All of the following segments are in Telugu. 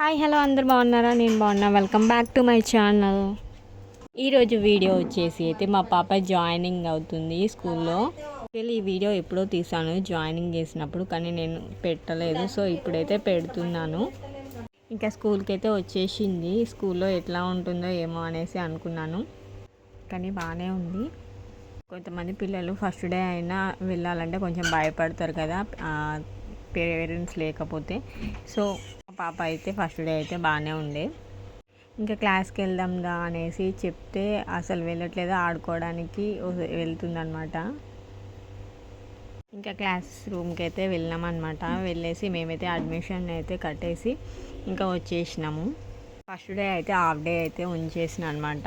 హాయ్ హలో అందరు బాగున్నారా? నేను బాగున్నా. Welcome back to my channel. ఈరోజు వీడియో వచ్చేసి అయితే మా పాప జాయినింగ్ అవుతుంది స్కూల్లో. ఈ వీడియో ఎప్పుడో తీసాను జాయినింగ్ చేసినప్పుడు, కానీ నేను పెట్టలేదు. సో ఇప్పుడైతే పెడుతున్నాను. ఇంకా స్కూల్కి అయితే వచ్చేసింది. స్కూల్లో ఎట్లా ఉంటుందో ఏమో అనేసి అనుకున్నాను, కానీ బాగానే ఉంది. కొంతమంది పిల్లలు ఫస్ట్ డే అయినా వెళ్ళాలంటే కొంచెం భయపడతారు కదా పేరెంట్స్ లేకపోతే. సో పాప అయితే ఫస్ట్ డే అయితే బాగానే ఉండే. ఇంకా క్లాస్కి వెళ్దాం దా అనేసి చెప్తే అసలు వెళ్ళట్లేదు, ఆడుకోవడానికి వెళ్తుందనమాట. ఇంకా క్లాస్ రూమ్కి అయితే వెళ్ళామన్నమాట. వెళ్ళేసి మేమైతే అడ్మిషన్ అయితే కట్టేసి ఇంకా వచ్చేసినాము. ఫస్ట్ డే అయితే హాఫ్ డే అయితే ఉంచేసిన అనమాట.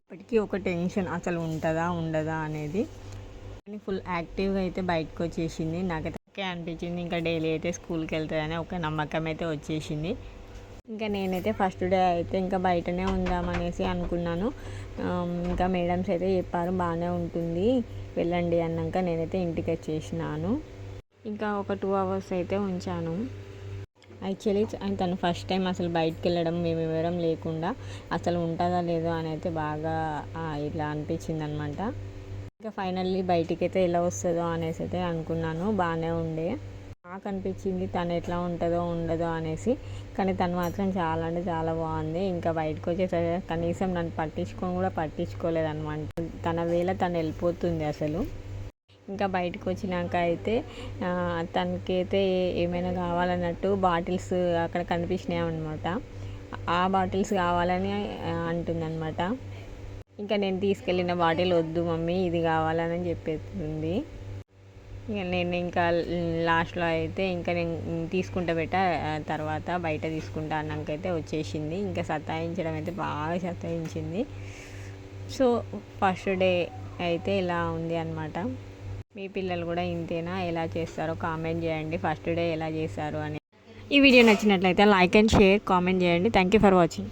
ఇప్పటికీ ఒక టెన్షన్, అసలు ఉంటుందా ఉండదా అనేది. కానీ ఫుల్ యాక్టివ్గా అయితే బయటకు వచ్చేసింది. నాకైతే ఓకే అనిపించింది. ఇంకా డైలీ అయితే స్కూల్కి వెళ్తుందని ఒక నమ్మకం అయితే వచ్చేసింది. ఇంకా నేనైతే ఫస్ట్ డే అయితే ఇంకా బయటనే ఉందామనేసి అనుకున్నాను. ఇంకా మేడమ్స్ అయితే చెప్పారు బాగానే ఉంటుంది వెళ్ళండి అన్నాక నేనైతే ఇంటికి వచ్చేసినాను. ఇంకా ఒక 2 hours అయితే ఉంచాను. యాక్చువల్లీ తను ఫస్ట్ టైం అసలు బయటకు వెళ్ళడం మేము ఎవరం లేకుండా అసలు ఉంటుందా లేదో అని అయితే బాగా ఇట్లా అనిపించింది అనమాట. ఇంకా ఫైనల్లీ బయటికి అయితే ఎలా వస్తుందో అనేసి అయితే అనుకున్నాను. బాగానే ఉండే. నాకు అనిపించింది తను ఎట్లా ఉంటుందో ఉండదో అనేసి, కానీ తను మాత్రం చాలా అంటే చాలా బాగుంది. ఇంకా బయటకు వచ్చేసరికి కనీసం నన్ను పట్టించుకోలేదన్నమాట. తన వేళ తను వెళ్ళిపోతుంది అసలు. ఇంకా బయటకు వచ్చినాక అయితే తనకైతే ఏమైనా కావాలన్నట్టు బాటిల్స్ అక్కడ కనిపించినాయి అనమాట. ఆ బాటిల్స్ కావాలని అంటుందన్నమాట. ఇంకా నేను తీసుకెళ్ళిన బాటిల్ వద్దు మమ్మీ ఇది కావాలని చెప్పేస్తుంది. ఇక నేను ఇంకా లాస్ట్లో అయితే ఇంకా నేను తీసుకుంటా తర్వాత బయట తీసుకుంటా అన్నాకైతే వచ్చేసింది. ఇంకా సతాయించడం అయితే బాగా సతాయించింది. సో ఫస్ట్ డే అయితే ఇలా ఉంది అనమాట. మీ పిల్లలు కూడా ఇంతేనా? ఎలా చేస్తారో కామెంట్ చేయండి. ఫస్ట్ డే ఎలా చేశారు అని. ఈ వీడియో నచ్చినట్లయితే లైక్ అండ్ షేర్ కామెంట్ చేయండి. Thank you for watching.